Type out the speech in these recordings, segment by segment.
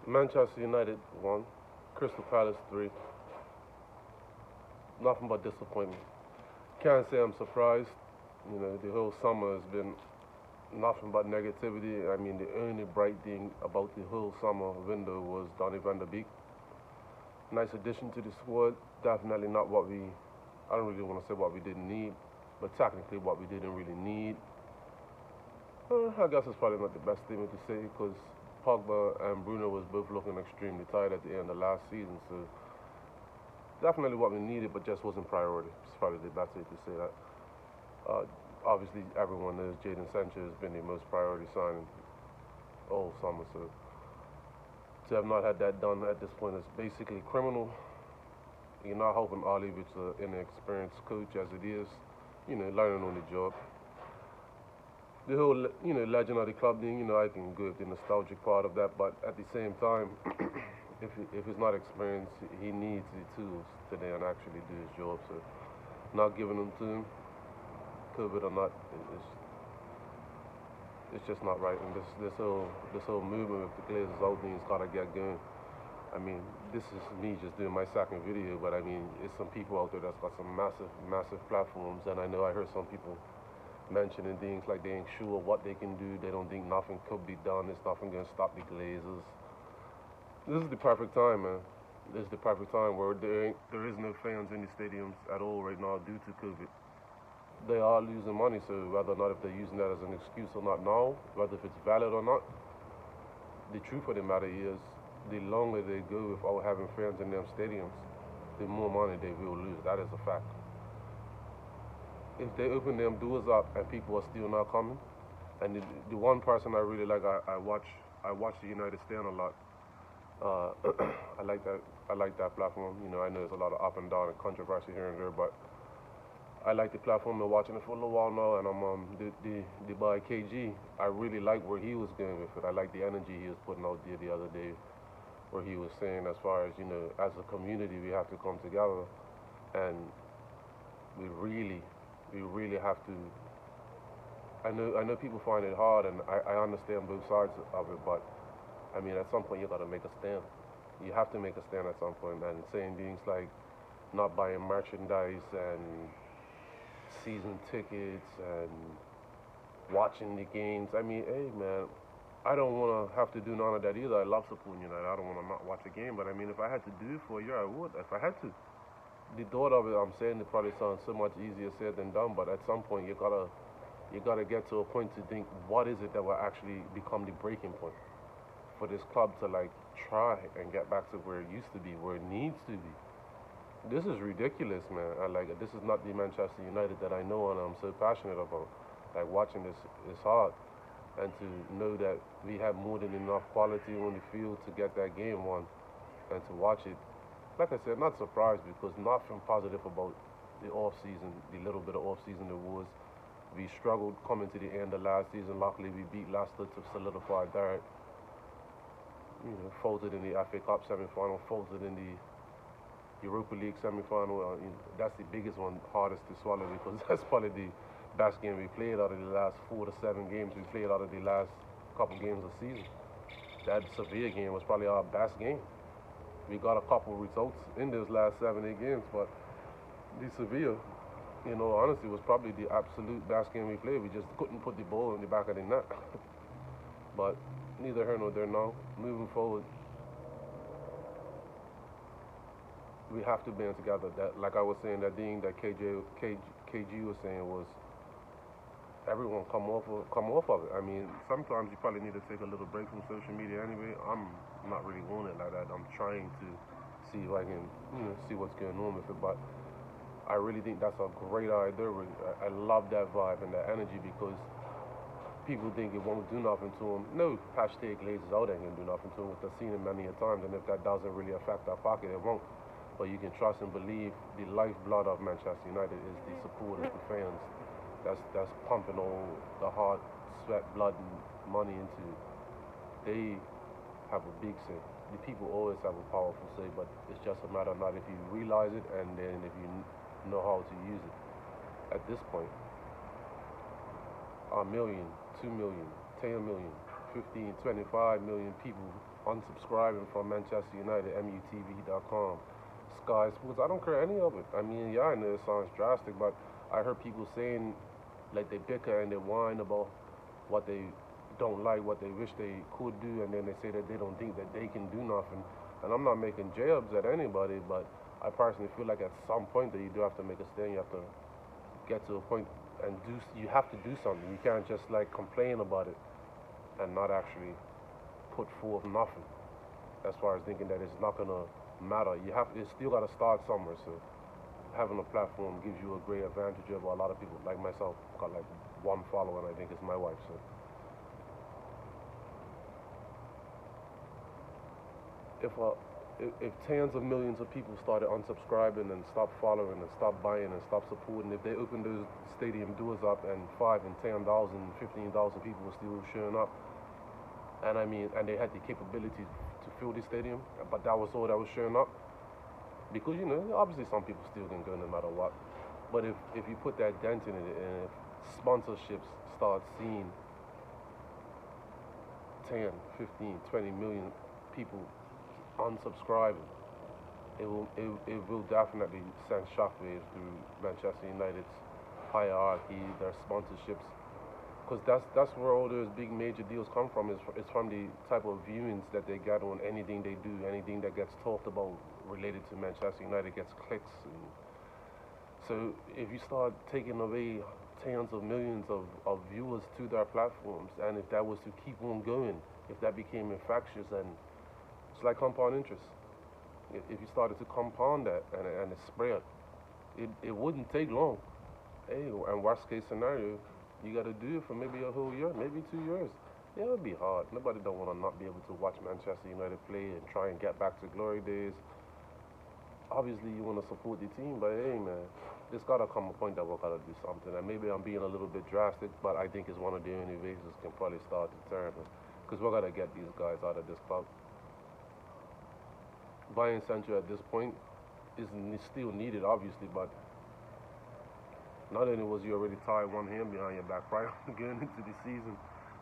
Manchester United 1, Crystal Palace 3. Nothing but disappointment. Can't say I'm surprised. You know, the whole summer has been nothing but negativity. I mean, the only bright thing about the whole summer window was Donny van der Beek. Nice addition to the squad. Definitely not what we, I don't really want to say what we didn't need, but technically what we didn't really need. I guess it's probably not the best statement to say because Pogba and Bruno was both looking extremely tired at the end of last season. So definitely what we needed, but just wasn't priority. It's probably the best way to say that. Obviously, everyone knows Jadon Sancho has been the most priority signing all summer. So to have not had that done at this point is basically criminal. You're not helping Ali, which is an inexperienced coach as it is, learning on the job. The whole, legend of the club thing, I can go with the nostalgic part of that, but at the same time, if he's not experienced, he needs the tools today and actually do his job. So not giving them to him, COVID or not, it's just not right. And this whole movement with the GLAZZERS OUT thing's gotta get going. I mean, this is me just doing my second video, but I mean, it's some people out there that's got some massive platforms, and I know I heard some people mentioning things like they ain't sure what they can do. They don't think nothing could be done. There's nothing gonna stop the GLAZERS. This is the perfect time, man. This is the perfect time where there is no fans in the stadiums at all right now due to COVID. They are losing money, so whether or not if they're using that as an excuse or not now, whether if it's valid or not, the truth of the matter is, the longer they go without having fans in them stadiums, the more money they will lose. That is a fact. If they open them doors up and people are still not coming, and the one person I really like, I watch the United Stand a lot. I like that platform. I know there's a lot of up and down and controversy here and there, but I like the platform. Been watching it for a little while now, and I'm the boy KG. I really like where he was going with it. I like the energy he was putting out there the other day, where he was saying, as far as as a community, we have to come together, and we really have to. I know people find it hard, and I understand both sides of it, but I mean, at some point you got to make a stand. You have to make a stand at some point, and saying things like not buying merchandise and season tickets and watching the games. I mean, hey man, I don't want to have to do none of that either. I love supporting United. I don't want to not watch a game, but I mean, if I had to do it for a year, I would. If I had to. The thought of it, I'm saying it probably sounds so much easier said than done, but at some point you gotta get to a point to think, what is it that will actually become the breaking point for this club to like try and get back to where it used to be, where it needs to be. This is ridiculous, man. This is not the Manchester United that I know and I'm so passionate about. Like watching this is hard, and to know that we have more than enough quality on the field to get that game won, and to watch it. Like I said, not surprised because nothing positive about the off season, the little bit of off season there was. We struggled coming to the end of last season. Luckily, we beat Leicester to solidify that. Folded in the FA Cup semi-final, folded in the Europa League semi-final. That's the biggest one, hardest to swallow because that's probably the best game we played out of the last 4 to 7 games we played out of the last couple games of the season. That Sevilla game was probably our best game. We got a couple results in those last 7-8 games, but the Sevilla, honestly, was probably the absolute best game we played. We just couldn't put the ball in the back of the net. But neither here nor there now. Moving forward, we have to band together. That, like I was saying, that thing that KG was saying was everyone come off of it. I mean, sometimes you probably need to take a little break from social media anyway. I'm not really on it like that. I'm trying to see if I can, see what's going on with it. But I really think that's a great idea. I love that vibe and that energy because people think it won't do nothing to them. No, hashtag GLAZZERS OUT ain't gonna do nothing to them. We've seen it many a times, and if that doesn't really affect our pocket, it won't. But you can trust and believe the lifeblood of Manchester United is the supporters, the fans. That's pumping all the heart, sweat, blood, and money into it. They have a big say. The people always have a powerful say, but it's just a matter of not if you realize it and then if you know how to use it. At this point, 1 million, 2 million, 10 million, 15, 25 million people unsubscribing from Manchester United, MUTV.com, Sky Sports. I don't care any of it. I mean, yeah, I know it sounds drastic, but I heard people saying, like, they bicker and they whine about what they don't like, what they wish they could do, and then they say that they don't think that they can do nothing. And I'm not making jabs at anybody, but I personally feel like at some point that you do have to make a stand. You have to get to a point and you have to do something. You can't just like complain about it and not actually put forth nothing. As far as thinking that it's not gonna matter, it's still gotta start somewhere. So having a platform gives you a great advantage over a lot of people. Like myself, got like one follower, and I think it's my wife. So if tens of millions of people started unsubscribing and stopped following and stopped buying and stopped supporting, if they opened those stadium doors up and 5 and 10,000, 15,000 people were still showing up, and I mean, and they had the capability to fill the stadium, but that was all that was showing up, because obviously some people still can go no matter what, but if you put that dent in it, and if sponsorships start seeing 10, 15, 20 million people unsubscribing, it will definitely send shockwaves through Manchester United's hierarchy, their sponsorships, because that's where all those big major deals come from. It's from the type of viewings that they get on anything they do, anything that gets talked about related to Manchester United gets clicks. And so if you start taking away tens of millions of viewers to their platforms, and if that was to keep on going, if that became infectious, and it's like compound interest. If you started to compound that and it spread, it wouldn't take long. Hey, and worst case scenario, you got to do it for maybe a whole year, maybe 2 years. Yeah, it'll be hard. Nobody don't want to not be able to watch Manchester United play and try and get back to glory days. Obviously, you want to support the team, but hey, man, there's got to come a point that we're got to do something. And maybe I'm being a little bit drastic, but I think it's one of the only ways this can probably start to turn. Because we're got to get these guys out of this club. Buying Sancho at this point is still needed, obviously, but not only was you already tied one hand behind your back prior going into the season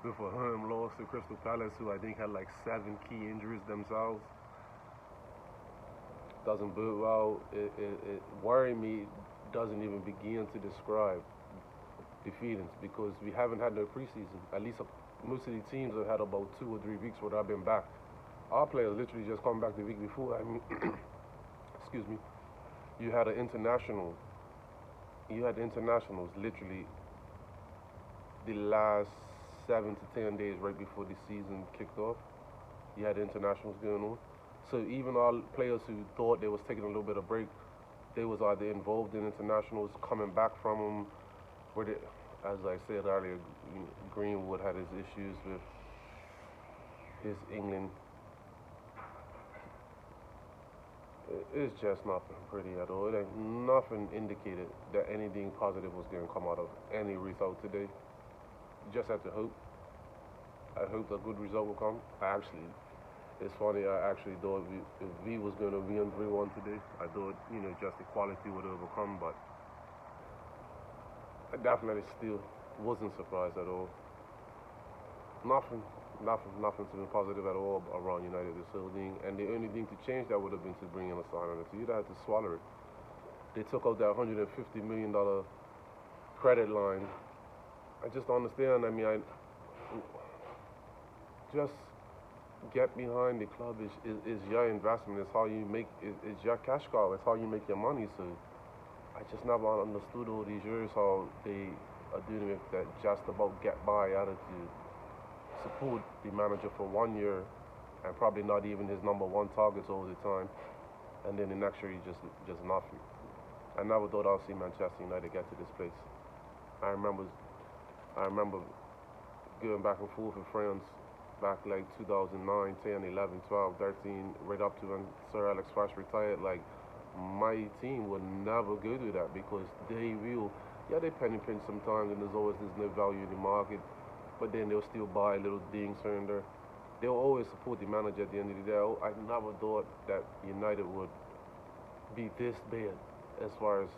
with a home loss to Crystal Palace, who I think had like 7 key injuries themselves. Doesn't bode well. It worry me doesn't even begin to describe the feelings, because we haven't had no preseason. At least most of the teams have had about 2 or 3 weeks where I've been back. Our players literally just come back the week before. I mean, excuse me. You had internationals literally the last 7 to 10 days right before the season kicked off. You had internationals going on. So even all players who thought they was taking a little bit of break, they was either involved in internationals, coming back from them, where they, as I said earlier, Greenwood had his issues with his England. It's just nothing pretty at all. It ain't nothing indicated that anything positive was going to come out of any result today. You just have to hope. I hope a good result will come. It's funny, I actually thought if V was going to win 3-1 today, I thought, just the quality would overcome, but I definitely still wasn't surprised at all. Nothing to be positive at all around United this evening, and the only thing to change that would have been to bring in a signing, so you'd have to swallow it. They took out that $150 million credit line. I just don't understand. I mean, just get behind the club is your investment. It's how you make it's your cash cow. It's how you make your money. So I just never understood all these years how they are doing with that just about get by attitude. Support the manager for 1 year and probably not even his number one targets all the time, and then the next year he just nothing. I never thought I'd see Manchester United get to this place. I remember going back and forth with friends back like 2009, 10, 11, 12, 13, right up to when Sir Alex Ferguson retired. Like, my team would never go to that, because they penny pinch sometimes, and there's no value in the market. But then they'll still buy little things here and there. They'll always support the manager at the end of the day. I never thought that United would be this bad as far as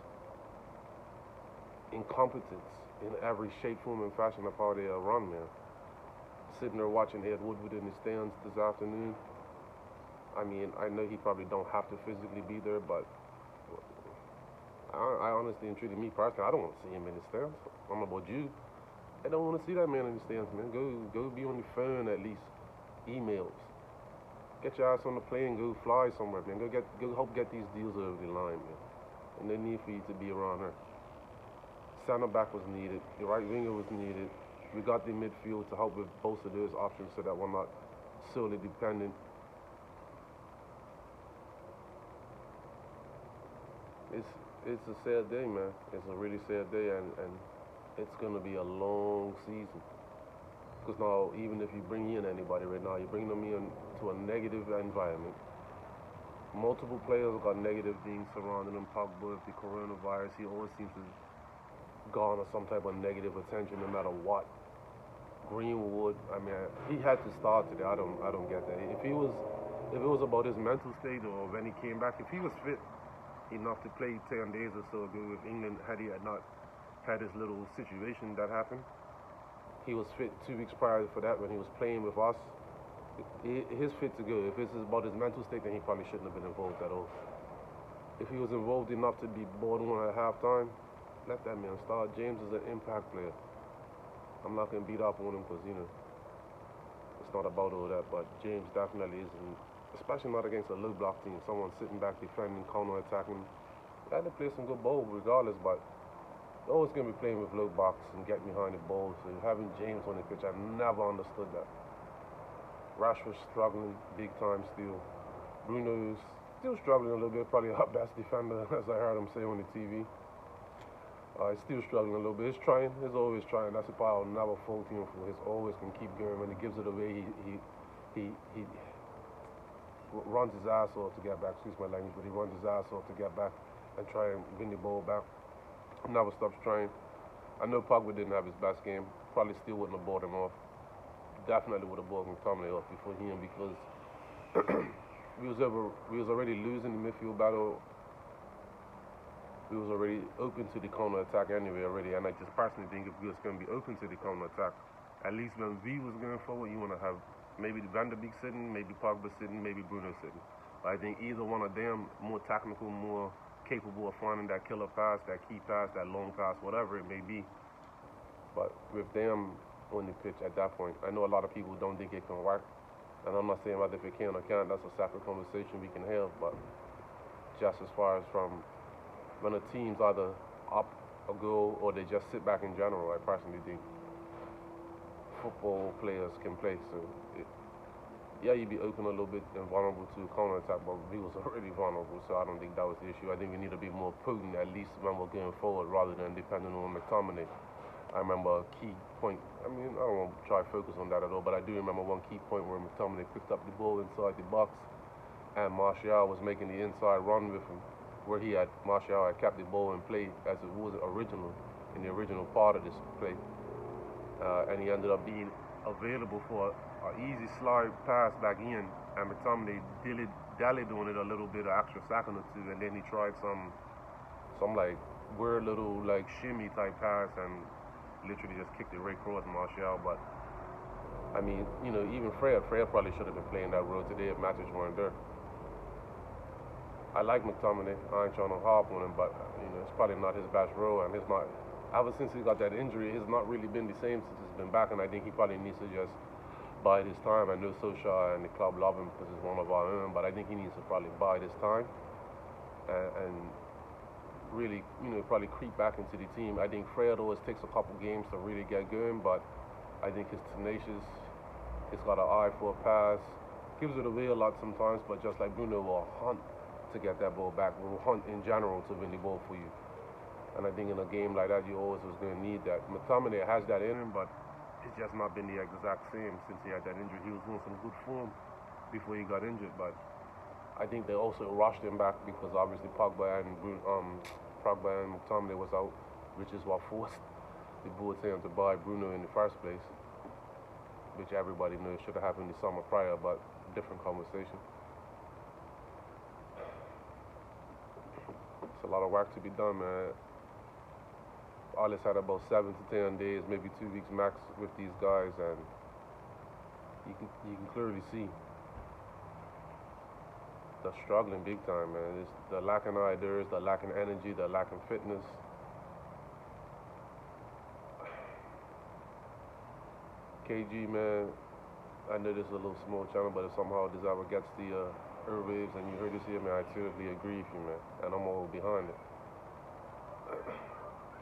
incompetence in every shape, form, and fashion of how they are run, man. sitting there watching Ed Woodward in the stands this afternoon. I mean, I know he probably don't have to physically be there, but I honestly and truly, me personally, I don't want to see him in the stands. I don't know about you. I don't want to see that man in the stands, man. Go be on your phone at least. Emails. Get your ass on the plane, go fly somewhere, man. Go help get these deals over the line, man. And no need for you to be around her. Center back was needed. The right winger was needed. We got the midfield to help with both of those options so that we're not solely dependent. It's a sad day, man. It's a really sad day, and it's gonna be a long season. Because now, even if you bring in anybody right now, you bring them in to a negative environment. Multiple players got negative things surrounding them. Pogba, with the coronavirus, he always seems to garner some type of negative attention, no matter what. Greenwood, I mean, he had to start today. I don't get that. If it was about his mental state or when he came back, if he was fit enough to play 10 days or so ago with England, had he not had this little situation that happened, he was fit 2 weeks prior for that when he was playing with us. He's fit to go. If this is about his mental state, then he probably shouldn't have been involved at all. If he was involved enough to be bored one at halftime, let that man start. James is an impact player. I'm not going to beat up on him because, it's not about all that, but James definitely isn't, especially not against a low block team. Someone sitting back defending, counter-attacking. They had to play some good ball regardless, but they're always going to be playing with low blocks and getting behind the ball. So having James on the pitch, I never understood that. Rashford's struggling big time still. Bruno's still struggling a little bit, probably our best defender, as I heard him say on the TV. He's still struggling a little bit. He's trying. He's always trying. That's the part I'll never fault him for. He's always can keep going. When he gives it away, he runs his ass off to get back. Excuse my language, but he runs his ass off to get back and try and win the ball back. Never stops trying. I know Pogba didn't have his best game. Probably still wouldn't have bought him off. Definitely would have bought McTominay off before him because we was already losing the midfield battle. We was already open to the counter-attack anyway already, and I just personally think if we was going to be open to the counter-attack, at least when V was going forward, you want to have maybe Van der Beek sitting, maybe Pogba sitting, maybe Bruno sitting. But I think either one of them more technical, more capable of finding that killer pass, that key pass, that long pass, whatever it may be. But with them on the pitch at that point, I know a lot of people don't think it can work, and I'm not saying whether if it can or can't, that's a separate conversation we can have, but just as far as from when a team's either up a goal or they just sit back in general, I personally think football players can play. So, you'd be open a little bit and vulnerable to counter-attack, but we was already vulnerable, so I don't think that was the issue. I think we need to be more potent, at least when we're going forward, rather than depending on McTominay. I remember a key point, I don't want to try to focus on that at all, but I do remember one key point where McTominay picked up the ball inside the box, and Martial was making the inside run with him, where Martial had kept the ball in play as it was in the original part of this play. And he ended up being available for an easy slide pass back in, and McTominay dallied on it a little bit, an extra second or two, and then he tried some like weird little like shimmy type pass and literally just kicked it right across Martial. But even Fred probably should have been playing that role today if Matic weren't there. I like McTominay. I ain't trying to harp on him, but it's probably not his best role, and it's not. Ever since he got that injury, he's not really been the same since he's been back, and I think he probably needs to just bide his time. I know Solskjaer and the club love him because he's one of our own, but I think he needs to probably bide his time and really, probably creep back into the team. I think Fred always takes a couple games to really get going, but I think he's tenacious. He's got an eye for a pass. Gives it away a lot sometimes, but just like Bruno will hunt to get that ball back. Will hunt in general to win the ball for you. And I think in a game like that, you always was going to need that. McTominay has that in him, but it's just not been the exact same since he had that injury. He was in some good form before he got injured, but I think they also rushed him back because obviously Pogba and McTominay was out, which is what forced the Boateng to buy Bruno in the first place, which everybody knows should have happened the summer prior, but different conversation. It's a lot of work to be done, man. Alice had about 7 to 10 days, maybe 2 weeks max with these guys, and You can clearly see they're struggling big time, man. It's the lacking ideas, the lacking energy, the lacking fitness. KG, man, I know this is a little small channel, but if somehow this ever gets the airwaves and you heard this here, man, I totally agree with you, man, and I'm all behind it.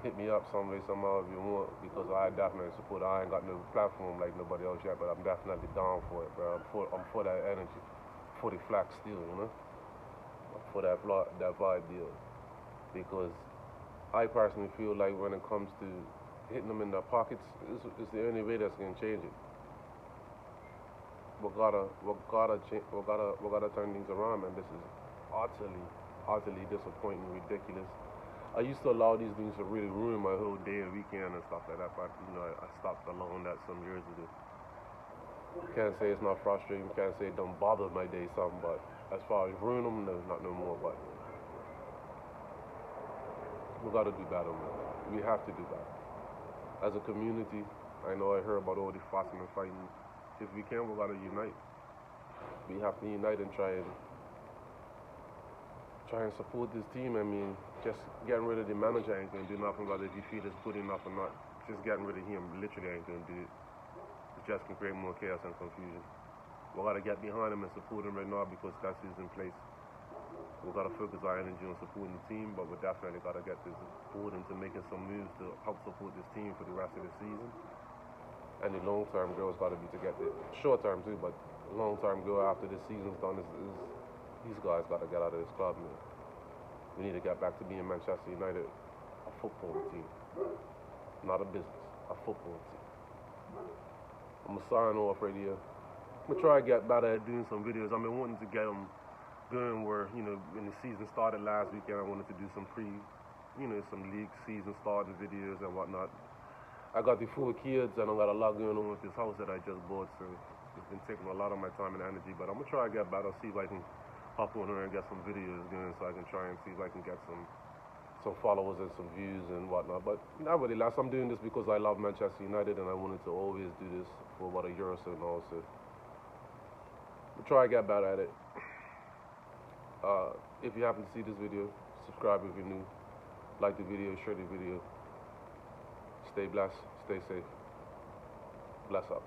Hit me up some way, somehow if you want, because I definitely support it. I ain't got no platform like nobody else yet, but I'm definitely down for it, bro. I'm for that energy, for the flax steel, you know, for that vibe deal, because I personally feel like when it comes to hitting them in their pockets, it's the only way that's gonna change it. We gotta turn things around, man. This is utterly disappointing, ridiculous. I used to allow these things to really ruin my whole day and weekend and stuff like that, but I stopped allowing that some years ago. Can't say it's not frustrating, can't say it don't bother my day some, but as far as ruin them, no, not no more. But we gotta do better, man. We have to do better. As a community, I know I heard about all the fussing and fighting. If we can, we gotta unite. We have to unite and try and support this team. I mean, just getting rid of the manager ain't gonna do nothing about if you feel it's good enough or not. Just getting rid of him literally ain't gonna do it. It just can create more chaos and confusion. We gotta get behind him and support him right now because that's who's in place. We gotta focus our energy on supporting the team, but we definitely gotta get this board into making some moves to help support this team for the rest of the season. And the long-term goal has got to be to get the short-term too, but long-term goal after this season's done is these guys got to get out of this club, man. We need to get back to being Manchester United, a football team, not a business, a football team. I'm gonna sign off right here. I'm gonna try to get better at doing some videos. I've been wanting to get them going where, when the season started last weekend, I wanted to do some some league season starting videos and whatnot. I got the 4 kids and I got a lot going on with this house that I just bought, so it's been taking a lot of my time and energy, but I'm gonna try to get better, see if I can hop on her and get some videos going so I can try and see if I can get some followers and some views and whatnot. But nevertheless, I'm doing this because I love Manchester United and I wanted to always do this for about a year or so now, so we'll try to get better at it. If you happen to see this video, subscribe if you're new, like the video, share the video. Stay blessed, stay safe. Bless up.